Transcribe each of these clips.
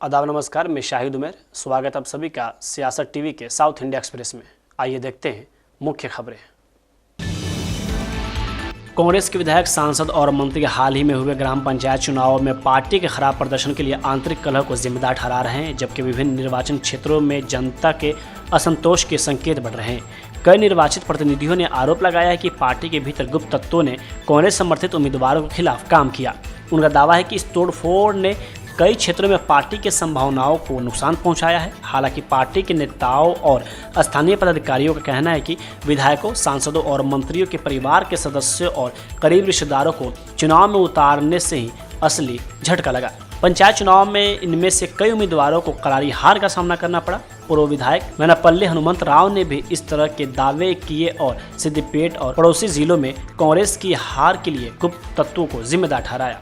आदाब नमस्कार, मैं शाहिद उमर। स्वागत आप सभी का सियासत टीवी के साउथ इंडिया एक्सप्रेस में। आइए देखते हैं मुख्य खबरें। कांग्रेस के विधायक, सांसद और मंत्री हाल ही में हुए ग्राम पंचायत चुनाव में पार्टी के खराब प्रदर्शन के लिए आंतरिक कलह को जिम्मेदार ठहरा रहे हैं, जबकि विभिन्न निर्वाचन क्षेत्रों में जनता के असंतोष के संकेत बढ़ रहे हैं। कई निर्वाचित प्रतिनिधियों ने आरोप लगाया है कि पार्टी के भीतर गुप्त तत्वों ने कांग्रेस समर्थित उम्मीदवारों के खिलाफ काम किया। उनका दावा है कि इस तोड़फोड़ ने कई क्षेत्रों में पार्टी की संभावनाओं को नुकसान पहुंचाया है। हालांकि पार्टी के नेताओं और स्थानीय पदाधिकारियों का कहना है कि विधायकों, सांसदों और मंत्रियों के परिवार के सदस्यों और करीब रिश्तेदारों को चुनाव में उतारने से ही असली झटका लगा। पंचायत चुनाव में इनमें से कई उम्मीदवारों को करारी हार का सामना करना पड़ा। पूर्व विधायक मैनापल्ली हनुमंत राव ने भी इस तरह के दावे किए और सिद्दीपेट और पड़ोसी जिलों में कांग्रेस की हार के लिए गुप्त तत्वों को जिम्मेदार ठहराया।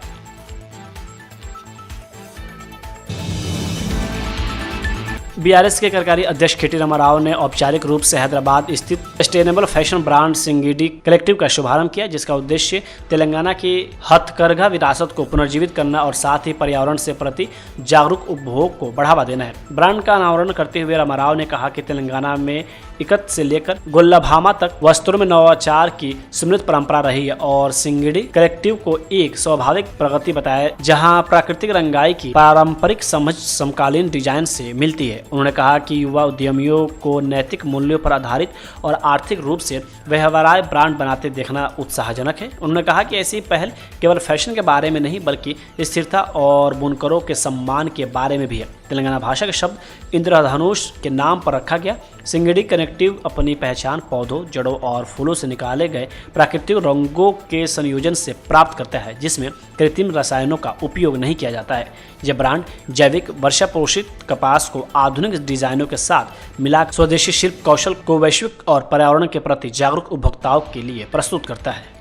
बीआरएस के कार्यकारी अध्यक्ष केटी रामाराव ने औपचारिक रूप से हैदराबाद स्थित सस्टेनेबल फैशन ब्रांड सिंगिडी कलेक्टिव का शुभारंभ किया, जिसका उद्देश्य तेलंगाना की हथकरघा विरासत को पुनर्जीवित करना और साथ ही पर्यावरण से प्रति जागरूक उपभोग को बढ़ावा देना है। ब्रांड का अनावरण करते हुए रामाराव ने कहा कि तेलंगाना में इकत से लेकर गोल्लाभामा तक वस्त्रों में नवाचार की समृद्ध परंपरा रही है और सिंगिडी कलेक्टिव को एक स्वाभाविक प्रगति बताया, जहां प्राकृतिक रंगाई की पारंपरिक समझ समकालीन डिजाइन से मिलती है। उन्होंने कहा कि युवा उद्यमियों को नैतिक मूल्यों पर आधारित और आर्थिक रूप से व्यवहार्य ब्रांड बनाते देखना उत्साहजनक है। उन्होंने कहा कि ऐसी पहल केवल फैशन के बारे में नहीं बल्कि स्थिरता और बुनकरों के सम्मान के बारे में भी है। तेलंगाना भाषा का शब्द इंद्रधनुष के नाम पर रखा गया। सिंगिडी कनेक्टिव अपनी पहचान पौधों, जड़ों और फूलों से निकाले गए प्राकृतिक रंगों के संयोजन से प्राप्त करता है, जिसमें कृत्रिम रसायनों का उपयोग नहीं किया जाता है। यह ब्रांड जैविक वर्षा पोषित कपास को आधुनिक डिजाइनों के साथ मिला स्वदेशी शिल्प कौशल को वैश्विक और पर्यावरण के प्रति जागरूक उपभोक्ताओं के लिए प्रस्तुत करता है।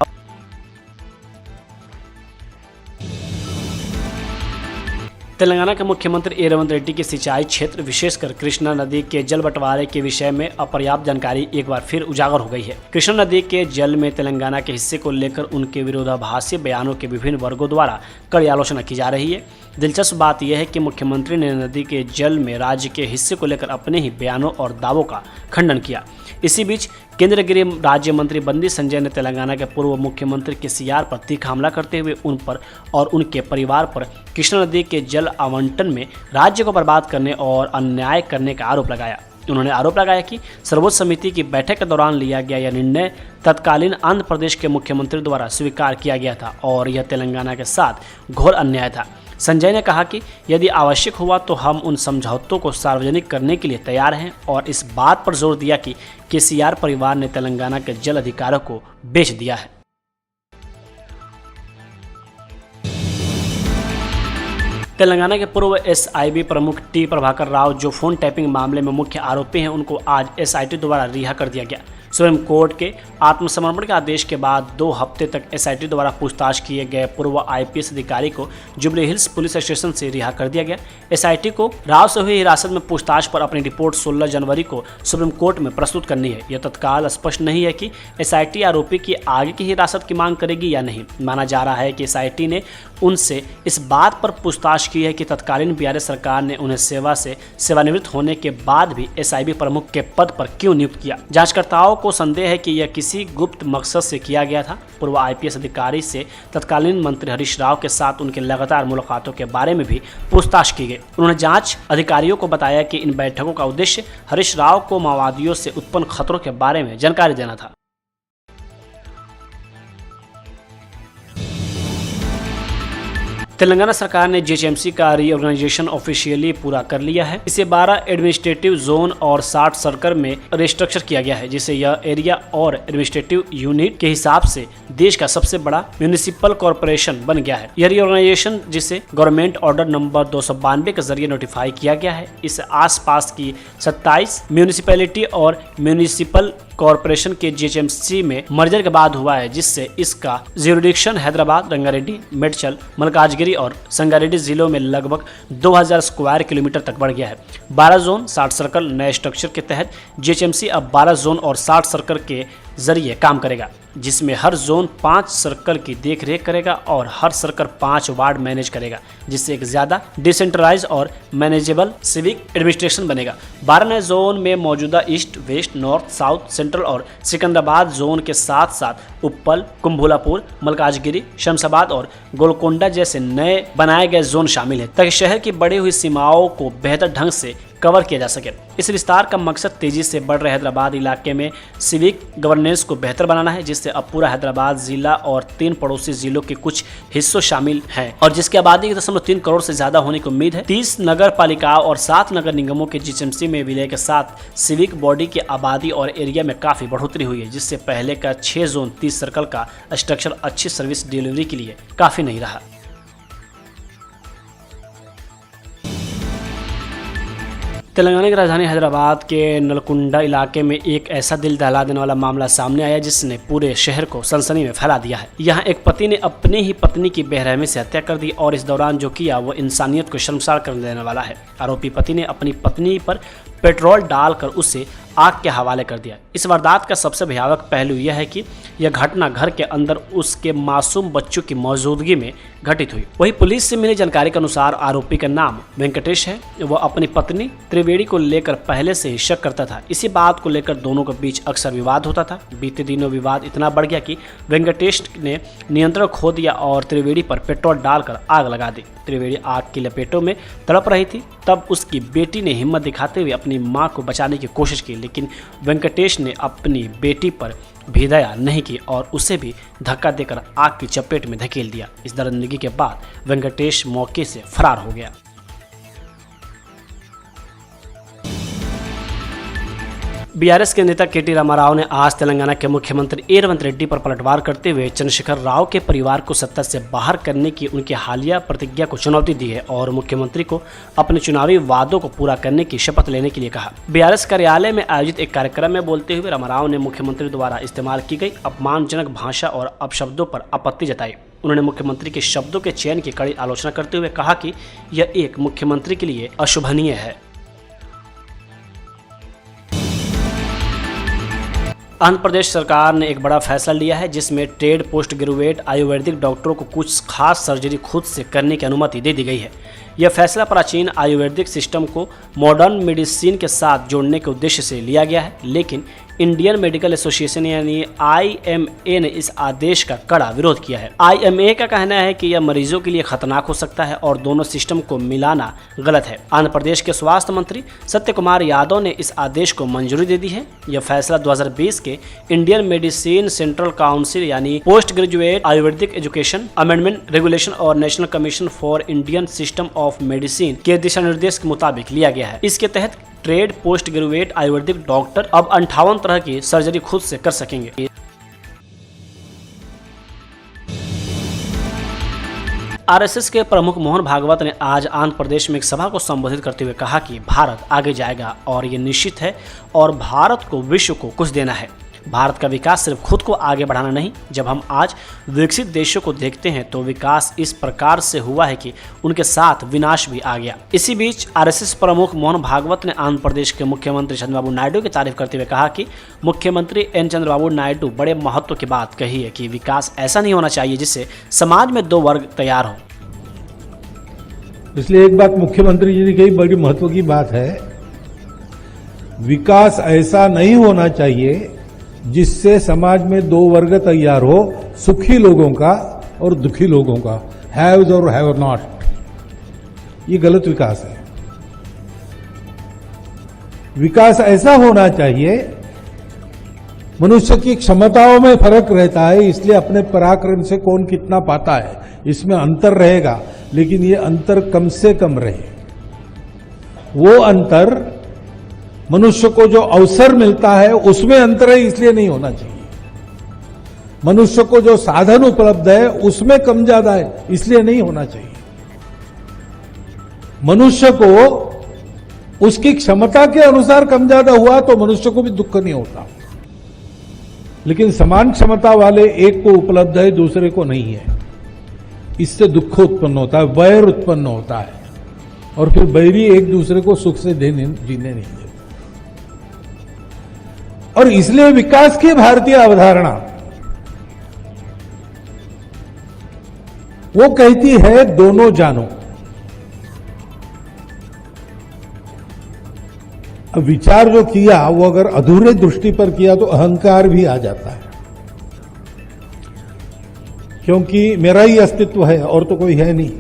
तेलंगाना के मुख्यमंत्री ए रेवंत रेड्डी की सिंचाई क्षेत्र, विशेषकर कृष्णा नदी के जल बंटवारे के विषय में अपर्याप्त जानकारी एक बार फिर उजागर हो गई है। कृष्णा नदी के जल में तेलंगाना के हिस्से को लेकर उनके विरोधाभासी बयानों के विभिन्न वर्गों द्वारा कड़ी आलोचना की जा रही है। दिलचस्प बात यह है कि मुख्यमंत्री ने नदी के जल में राज्य के हिस्से को लेकर अपने ही बयानों और दावों का खंडन किया। इसी बीच केंद्रीय गृह राज्य मंत्री बंदी संजय ने तेलंगाना के पूर्व मुख्यमंत्री केसीआर पर तीखा हमला करते हुए उन पर और उनके परिवार पर कृष्णा नदी के जल आवंटन में राज्य को बर्बाद करने और अन्याय करने का आरोप लगाया। उन्होंने आरोप लगाया कि सर्वोच्च समिति की बैठक के दौरान लिया गया यह निर्णय तत्कालीन आंध्र प्रदेश के मुख्यमंत्री द्वारा स्वीकार किया गया था और यह तेलंगाना के साथ घोर अन्याय था। संजय ने कहा कि यदि आवश्यक हुआ तो हम उन समझौतों को सार्वजनिक करने के लिए तैयार हैं और इस बात पर जोर दिया कि केसीआर परिवार ने तेलंगाना के जल अधिकारों को बेच दिया है। तेलंगाना के पूर्व एसआईबी प्रमुख टी प्रभाकर राव, जो फोन टैपिंग मामले में मुख्य आरोपी हैं, उनको आज एसआईटी द्वारा रिहा कर दिया गया। सुप्रीम कोर्ट के आत्मसमर्पण के आदेश के बाद 2 हफ्ते तक एसआईटी द्वारा पूछताछ किए गए पूर्व आईपीएस अधिकारी को जुबली हिल्स पुलिस स्टेशन से रिहा कर दिया गया। एसआईटी को राव से हुई हिरासत में पूछताछ पर अपनी रिपोर्ट 16 जनवरी को सुप्रीम कोर्ट में प्रस्तुत करनी है। यह तत्काल स्पष्ट नहीं है कि एसआईटी आरोपी की आगे की हिरासत की मांग करेगी या नहीं। माना जा रहा है कि एसआईटी ने उनसे इस बात पर पूछताछ की है कि तत्कालीन बीआरएस सरकार ने उन्हें सेवा से सेवानिवृत्त होने के बाद भी एसआईबी प्रमुख के पद पर क्यों नियुक्त किया। जांचकर्ताओं को संदेह है कि यह किसी गुप्त मकसद से किया गया था। पूर्व आईपीएस अधिकारी से तत्कालीन मंत्री हरीश राव के साथ उनके लगातार मुलाकातों के बारे में भी पूछताछ की गई। उन्होंने जांच अधिकारियों को बताया कि इन बैठकों का उद्देश्य हरीश राव को माओवादियों से उत्पन्न खतरों के बारे में जानकारी देना था। तेलंगाना सरकार ने जीएचएमसी का रीऑर्गेनाइजेशन ऑफिशियली पूरा कर लिया है। इसे 12 एडमिनिस्ट्रेटिव जोन और 60 सर्कल में रिस्ट्रक्चर किया गया है, जिससे यह एरिया और एडमिनिस्ट्रेटिव यूनिट के हिसाब से देश का सबसे बड़ा म्यूनिसिपल कॉर्पोरेशन बन गया है। यह रीऑर्गेनाइजेशन, जिसे गवर्नमेंट ऑर्डर नंबर 292 के जरिए नोटिफाई किया गया है, इस आसपास की 27 म्यूनिसिपैलिटी और म्यूनिसिपल कॉर्पोरेशन के जीएचएमसी में मर्जर के बाद हुआ है, जिससे इसका ज्यूरिडिक्शन हैदराबाद, रंगारेड्डी, मेडचल, मलकाजगिरी और संगारेड्डी जिलों में लगभग 2000 स्क्वायर किलोमीटर तक बढ़ गया है। 12 जोन 60 सर्कल नए स्ट्रक्चर के तहत जीएचएमसी अब 12 जोन और 60 सर्कल के जरिए काम करेगा, जिसमें हर जोन 5 सर्कल की देखरेख करेगा और हर सर्कल 5 वार्ड मैनेज करेगा, जिससे एक ज़्यादा डिसेंट्रलाइज और मैनेजेबल सिविक एडमिनिस्ट्रेशन बनेगा। 12 नए जोन में मौजूदा east, west, north, south, central और सिकंदराबाद जोन के साथ साथ उप्पल, कुंभलापुर, मलकाजगिरी, शमशाबाद और गोलकोंडा जैसे नए बनाए गए जोन शामिल हैं, ताकि शहर की बढ़ी हुई सीमाओं को बेहतर ढंग से कवर किया जा सके। इस विस्तार का मकसद तेजी से बढ़ रहे हैदराबाद इलाके में सिविक गवर्नेंस को बेहतर बनाना है, जिससे अब पूरा हैदराबाद जिला और 3 पड़ोसी जिलों के कुछ हिस्सों शामिल हैं और जिसकी आबादी 3 करोड़ से ज्यादा होने की उम्मीद है। 30 नगर पालिकाओं और 7 नगर निगमों के जीएचएमसी में विलय के साथ सिविक बॉडी की आबादी और एरिया में काफी बढ़ोतरी हुई है, जिससे पहले का 6 जोन 30 सर्कल का स्ट्रक्चर अच्छी सर्विस डिलीवरी के लिए काफी नहीं रहा। तेलंगाना की राजधानी हैदराबाद के नलकुंडा इलाके में एक ऐसा दिल दहला देने वाला मामला सामने आया जिसने पूरे शहर को सनसनी में फैला दिया है। यहाँ एक पति ने अपनी ही पत्नी की बेरहमी से हत्या कर दी और इस दौरान जो किया वो इंसानियत को शर्मसार कर देने वाला है। आरोपी पति ने अपनी पत्नी पर पेट्रोल डालकर उसे आग के हवाले कर दिया। इस वारदात का सबसे भयावह पहलू यह है कि यह घटना घर के अंदर उसके मासूम बच्चों की मौजूदगी में घटित हुई। वहीं पुलिस से मिली जानकारी के अनुसार आरोपी का नाम वेंकटेश है। वह अपनी पत्नी त्रिवेदी को लेकर पहले से ही शक करता था। इसी बात को लेकर दोनों के बीच अक्सर विवाद होता था। बीते दिनों विवाद इतना बढ़ गया कि वेंकटेश ने नियंत्रण खो दिया और त्रिवेदी पर पेट्रोल डालकर आग लगा दी। त्रिवेदी आग की लपेटों में तड़प रही थी। तब उसकी बेटी ने हिम्मत दिखाते हुए अपनी मां को बचाने की कोशिश की, लेकिन वेंकटेश ने अपनी बेटी पर भी दया नहीं की और उसे भी धक्का देकर आग की चपेट में धकेल दिया। इस दरिंदगी के बाद वेंकटेश मौके से फरार हो गया। बीआरएस के नेता केटी रामाराव ने आज तेलंगाना के मुख्यमंत्री ए रेवंत रेड्डी पर पलटवार करते हुए चंद्रशेखर राव के परिवार को सत्ता से बाहर करने की उनकी हालिया प्रतिज्ञा को चुनौती दी है और मुख्यमंत्री को अपने चुनावी वादों को पूरा करने की शपथ लेने के लिए कहा। बीआरएस कार्यालय में आयोजित एक कार्यक्रम में बोलते हुए रामाराव ने मुख्यमंत्री द्वारा इस्तेमाल की गई अपमानजनक भाषा और अपशब्दों पर आपत्ति जताई। उन्होंने मुख्यमंत्री के शब्दों के चयन की कड़ी आलोचना करते हुए कहा कि यह एक मुख्यमंत्री के लिए अशोभनीय है। आंध्र प्रदेश सरकार ने एक बड़ा फैसला लिया है जिसमें ट्रेड पोस्ट ग्रेजुएट आयुर्वेदिक डॉक्टरों को कुछ खास सर्जरी खुद से करने की अनुमति दे दी गई है। यह फैसला प्राचीन आयुर्वेदिक सिस्टम को मॉडर्न मेडिसिन के साथ जोड़ने के उद्देश्य से लिया गया है, लेकिन इंडियन मेडिकल एसोसिएशन यानी IMA ने इस आदेश का कड़ा विरोध किया है। IMA का कहना है कि यह मरीजों के लिए खतरनाक हो सकता है और दोनों सिस्टम को मिलाना गलत है। आंध्र प्रदेश के स्वास्थ्य मंत्री सत्य कुमार यादव ने इस आदेश को मंजूरी दे दी है। यह फैसला 2020 के इंडियन मेडिसिन सेंट्रल काउंसिल यानी post graduate Ayurvedic education amendment regulation और national commission for Indian system of medicine के दिशा निर्देश के मुताबिक लिया गया है। इसके तहत trade post graduate Ayurvedic doctor अब 58 तरह की सर्जरी खुद से कर सकेंगे। आरएसएस के प्रमुख मोहन भागवत ने आज आंध्र प्रदेश में एक सभा को संबोधित करते हुए कहा कि भारत आगे जाएगा और ये निश्चित है और भारत को विश्व को कुछ देना है। भारत का विकास सिर्फ खुद को आगे बढ़ाना नहीं। जब हम आज विकसित देशों को देखते हैं तो विकास इस प्रकार से हुआ है कि उनके साथ विनाश भी आ गया। इसी बीच आरएसएस प्रमुख मोहन भागवत ने आंध्र प्रदेश के मुख्यमंत्री चंद्रबाबू नायडू की तारीफ करते हुए कहा कि मुख्यमंत्री एन चंद्रबाबू नायडू बड़े महत्व की बात कही है कि विकास ऐसा नहीं होना चाहिए जिससे समाज में 2 वर्ग तैयार हो। इसलिए एक बात मुख्यमंत्री जी ने कही बड़ी महत्व की बात है, विकास ऐसा नहीं होना चाहिए जिससे समाज में 2 वर्ग तैयार हो, सुखी लोगों का और दुखी लोगों का, हैव्स और हैव नॉट। ये गलत विकास है। विकास ऐसा होना चाहिए, मनुष्य की क्षमताओं में फर्क रहता है, इसलिए अपने पराक्रम से कौन कितना पाता है इसमें अंतर रहेगा, लेकिन ये अंतर कम से कम रहे। वो अंतर मनुष्य को जो अवसर मिलता है उसमें अंतर है, इसलिए नहीं होना चाहिए। मनुष्य को जो साधन उपलब्ध है उसमें कम ज्यादा है, इसलिए नहीं होना चाहिए। मनुष्य को उसकी क्षमता के अनुसार कम ज्यादा हुआ तो मनुष्य को भी दुख नहीं होता, लेकिन समान क्षमता वाले एक को उपलब्ध है दूसरे को नहीं है, इससे दुख उत्पन्न होता है, वैर उत्पन्न होता है और फिर बैरी एक दूसरे को सुख से जीने नहीं देते। और इसलिए विकास की भारतीय अवधारणा वो कहती है दोनों जानो। अब विचार जो किया वो अगर अधूरे दृष्टि पर किया तो अहंकार भी आ जाता है, क्योंकि मेरा ही अस्तित्व है और तो कोई है नहीं,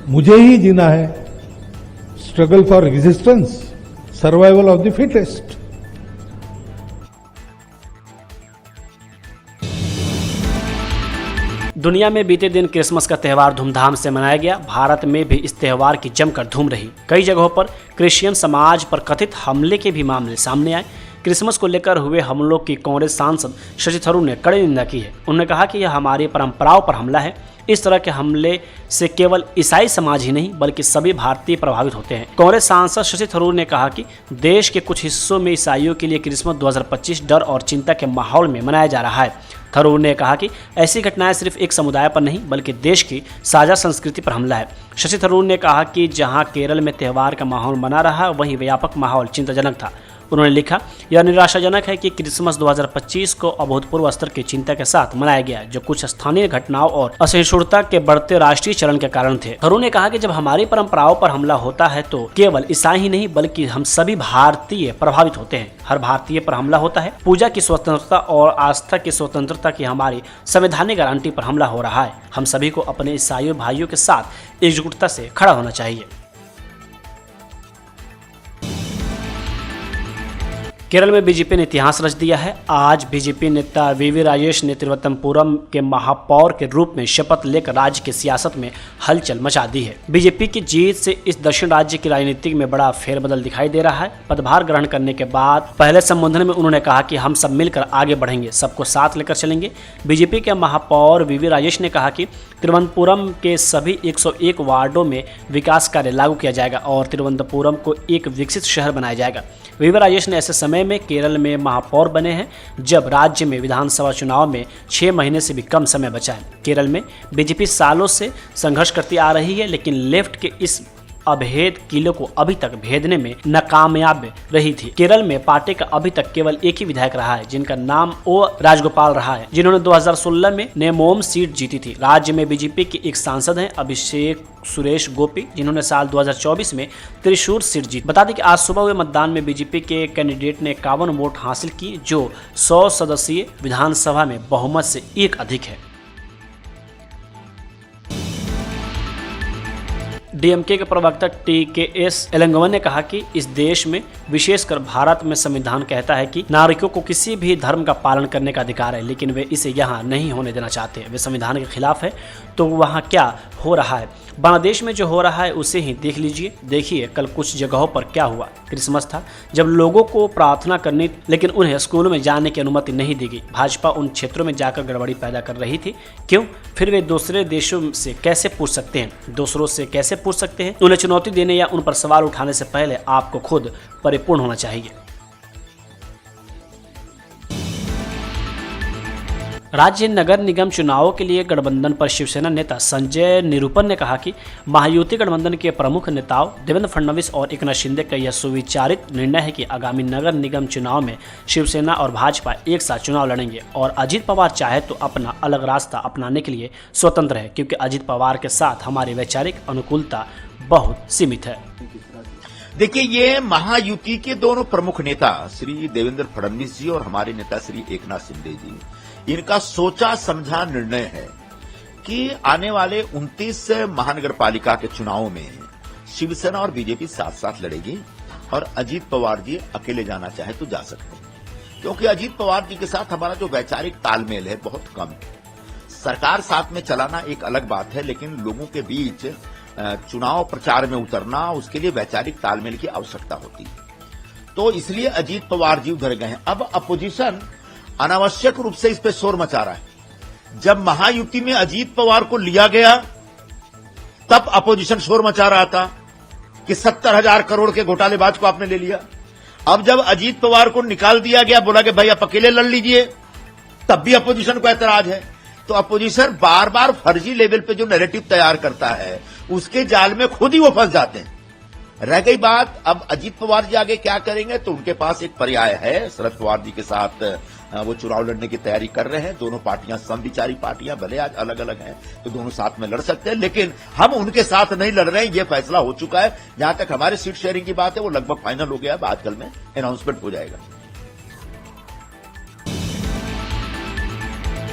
मुझे ही जीना है। Struggle for existence, survival of the fittest. दुनिया में बीते दिन क्रिसमस का त्यौहार धूमधाम से मनाया गया। भारत में भी इस त्यौहार की जमकर धूम रही। कई जगहों पर क्रिश्चियन समाज पर कथित हमले के भी मामले सामने आए। क्रिसमस को लेकर हुए हमलों की कांग्रेस सांसद शशि थरूर ने कड़ी निंदा की है। उन्होंने कहा कि यह हमारी परंपराओं पर हमला है। इस तरह के हमले से केवल ईसाई समाज ही नहीं बल्कि सभी भारतीय प्रभावित होते हैं। कांग्रेस सांसद शशि थरूर ने कहा कि देश के कुछ हिस्सों में ईसाइयों के लिए क्रिसमस 2025 डर और चिंता के माहौल में मनाया जा रहा है। थरूर ने कहा कि ऐसी घटनाएं सिर्फ एक समुदाय पर नहीं बल्कि देश की साझा संस्कृति पर हमला है। शशि थरूर ने कहा कि जहां केरल में त्यौहार का माहौल बना रहा वहीं व्यापक माहौल चिंताजनक था। उन्होंने लिखा, यह निराशाजनक है कि क्रिसमस 2025 को अभूतपूर्व स्तर की चिंता के साथ मनाया गया, जो कुछ स्थानीय घटनाओं और असहिष्णुता के बढ़ते राष्ट्रीय चरण के कारण थे। थरूर ने कहा कि जब हमारी परंपराओं पर हमला होता है तो केवल ईसाई ही नहीं बल्कि हम सभी भारतीय प्रभावित होते हैं। हर भारतीय पर हमला होता है। पूजा की स्वतंत्रता और आस्था की स्वतंत्रता की हमारी संवैधानिक गारंटी पर हमला हो रहा है। हम सभी को अपने ईसाई भाइयों के साथ एकजुटता से खड़ा होना चाहिए। केरल में बीजेपी ने इतिहास रच दिया है। आज बीजेपी नेता वीवी राजेश ने तिरुवनंतपुरम के महापौर के रूप में शपथ लेकर राज्य की सियासत में हलचल मचा दी है। बीजेपी की जीत से इस दक्षिण राज्य की राजनीति में बड़ा फेरबदल दिखाई दे रहा है। पदभार ग्रहण करने के बाद पहले संबोधन में उन्होंने कहा कि हम सब मिलकर आगे बढ़ेंगे, सबको साथ लेकर चलेंगे। बीजेपी के महापौर वीवी राजेश ने कहा कि तिरुवनंतपुरम के सभी 101 वार्डों में विकास कार्य लागू किया जाएगा और तिरुवनंतपुरम को एक विकसित शहर बनाया जाएगा। वीवी राजेश ने ऐसे समय में केरल में महापौर बने हैं जब राज्य में विधानसभा चुनाव में 6 महीने से भी कम समय बचा है। केरल में बीजेपी सालों से संघर्ष करती आ रही है, लेकिन लेफ्ट के इस अभेद किले को अभी तक भेदने में नाकामयाब रही थी। केरल में पार्टी का अभी तक केवल एक ही विधायक रहा है, जिनका नाम ओ राजगोपाल रहा है, जिन्होंने 2016 में नेमोम सीट जीती थी। राज्य में बीजेपी के एक सांसद हैं अभिषेक सुरेश गोपी, जिन्होंने साल 2024 में त्रिशूर सीट जीती। बता दें कि आज सुबह हुए मतदान में बीजेपी के कैंडिडेट ने 51 वोट हासिल किए, जो 100 सदस्यीय विधानसभा में बहुमत से एक अधिक है। डीएमके के प्रवक्ता TKS एलंगवन ने कहा कि इस देश में विशेषकर भारत में संविधान कहता है कि नागरिकों को किसी भी धर्म का पालन करने का अधिकार है, लेकिन वे इसे यहाँ नहीं होने देना चाहते। वे संविधान के खिलाफ है। तो वहाँ क्या हो रहा है? बांग्लादेश में जो हो रहा है उसे ही देख लीजिए। देखिए कल कुछ जगहों पर क्या हुआ। क्रिसमस था जब लोगों को प्रार्थना करनी, लेकिन उन्हें स्कूलों में जाने की अनुमति नहीं दी गई। भाजपा उन क्षेत्रों में जाकर गड़बड़ी पैदा कर रही थी। क्यों? फिर वे दूसरे देशों से कैसे पूछ सकते हैं? दूसरों से कैसे पूछ सकते हैं? उन्हें चुनौती देने या उन पर सवाल उठाने से पहले आपको खुद परिपूर्ण होना चाहिए। राज्य नगर निगम चुनावों के लिए गठबंधन पर शिवसेना नेता संजय निरूपम ने कहा कि महायुति गठबंधन के प्रमुख नेताओं देवेंद्र फडणवीस और एकनाथ शिंदे का यह सुविचारित निर्णय है कि आगामी नगर निगम चुनाव में शिवसेना और भाजपा एक साथ चुनाव लड़ेंगे और अजित पवार चाहे तो अपना अलग रास्ता अपनाने के लिए स्वतंत्र है, क्योंकि अजित पवार के साथ हमारी वैचारिक अनुकूलता बहुत सीमित है। देखिए, ये महायुति के दोनों प्रमुख नेता श्री देवेंद्र फडणवीस जी और हमारे नेता श्री एकनाथ शिंदे जी, इनका सोचा समझा निर्णय है कि आने वाले 29 महानगर पालिका के चुनावों में शिवसेना और बीजेपी साथ साथ लड़ेगी और अजीत पवार जी अकेले जाना चाहे तो जा सकते हैं, क्योंकि अजीत पवार जी के साथ हमारा जो वैचारिक तालमेल है बहुत कम है। सरकार साथ में चलाना एक अलग बात है, लेकिन लोगों के बीच चुनाव प्रचार में उतरना, उसके लिए वैचारिक तालमेल की आवश्यकता होती है। तो इसलिए अजीत पवार जी उधर गए हैं। अब अपोजिशन अनावश्यक रूप से इस पे शोर मचा रहा है। जब महायुति में अजीत पवार को लिया गया तब अपोजिशन शोर मचा रहा था कि 70,000 करोड़ के घोटालेबाज को आपने ले लिया। अब जब अजीत पवार को निकाल दिया गया, बोला कि भाई आप अकेले लड़ लीजिए, तब भी अपोजिशन को ऐतराज है। तो अपोजिशन बार बार फर्जी लेवल पे जो नैरेटिव तैयार करता है उसके जाल में खुद ही वो फंस जाते हैं। रह गई बात अब अजीत पवार जी आगे क्या करेंगे, तो उनके पास एक पर्याय है। शरद पवार जी के साथ वो चुनाव लड़ने की तैयारी कर रहे हैं। दोनों पार्टियां समविचारी पार्टियां, भले आज अलग अलग हैं तो दोनों साथ में लड़ सकते हैं, लेकिन हम उनके साथ नहीं लड़ रहे हैं, ये फैसला हो चुका है। जहां तक हमारे सीट शेयरिंग की बात है वो लगभग फाइनल हो गया है, आजकल में अनाउंसमेंट हो जाएगा।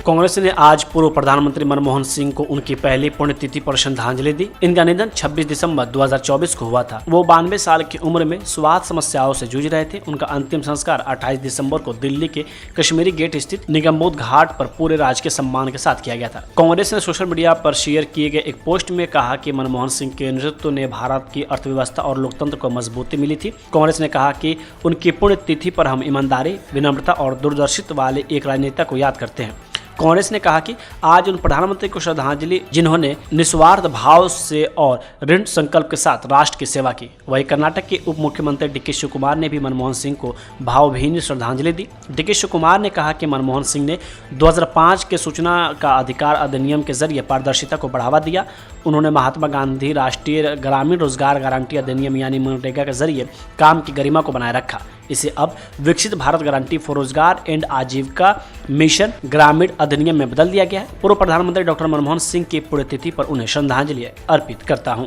कांग्रेस ने आज पूर्व प्रधानमंत्री मनमोहन सिंह को उनकी पहली पुण्यतिथि पर श्रद्धांजलि दी। इनका निधन 26 दिसंबर 2024 को हुआ था। वो 92 साल की उम्र में स्वास्थ्य समस्याओं से जूझ रहे थे। उनका अंतिम संस्कार 28 दिसंबर को दिल्ली के कश्मीरी गेट स्थित निगमबोध घाट पर पूरे राजकीय सम्मान के साथ किया गया था। कांग्रेस ने सोशल मीडिया पर शेयर किए गए एक पोस्ट में कहा कि मनमोहन सिंह के नेतृत्व ने भारत की अर्थव्यवस्था और लोकतंत्र को मजबूती मिली थी। कांग्रेस ने कहा कि उनकी पुण्यतिथि पर हम ईमानदारी, विनम्रता और दूरदर्शिता वाले एक राजनेता को याद करते हैं। कांग्रेस ने कहा कि आज उन प्रधानमंत्री को श्रद्धांजलि जिन्होंने निस्वार्थ भाव से और ऋण संकल्प के साथ राष्ट्र की सेवा की। वहीं कर्नाटक के उप मुख्यमंत्री डीके शिवकुमार ने भी मनमोहन सिंह को भावभीनी श्रद्धांजलि दी। डीके शिवकुमार ने कहा कि मनमोहन सिंह ने 2005 के सूचना का अधिकार अधिनियम के जरिए पारदर्शिता को बढ़ावा दिया। उन्होंने महात्मा गांधी राष्ट्रीय ग्रामीण रोजगार गारंटी अधिनियम यानी मनरेगा के जरिए काम की गरिमा को बनाए रखा। इसे अब विकसित भारत गारंटी फॉर रोजगार एंड आजीविका मिशन ग्रामीण अधिनियम में बदल दिया गया है। पूर्व प्रधानमंत्री डॉक्टर मनमोहन सिंह की पुण्यतिथि पर उन्हें श्रद्धांजलि अर्पित करता हूं।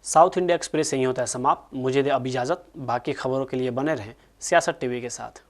साउथ इंडिया एक्सप्रेस यहीं होता है समाप्त। मुझे दे अब इजाजत। बाकी खबरों के लिए बने रहें सियासत टीवी के साथ।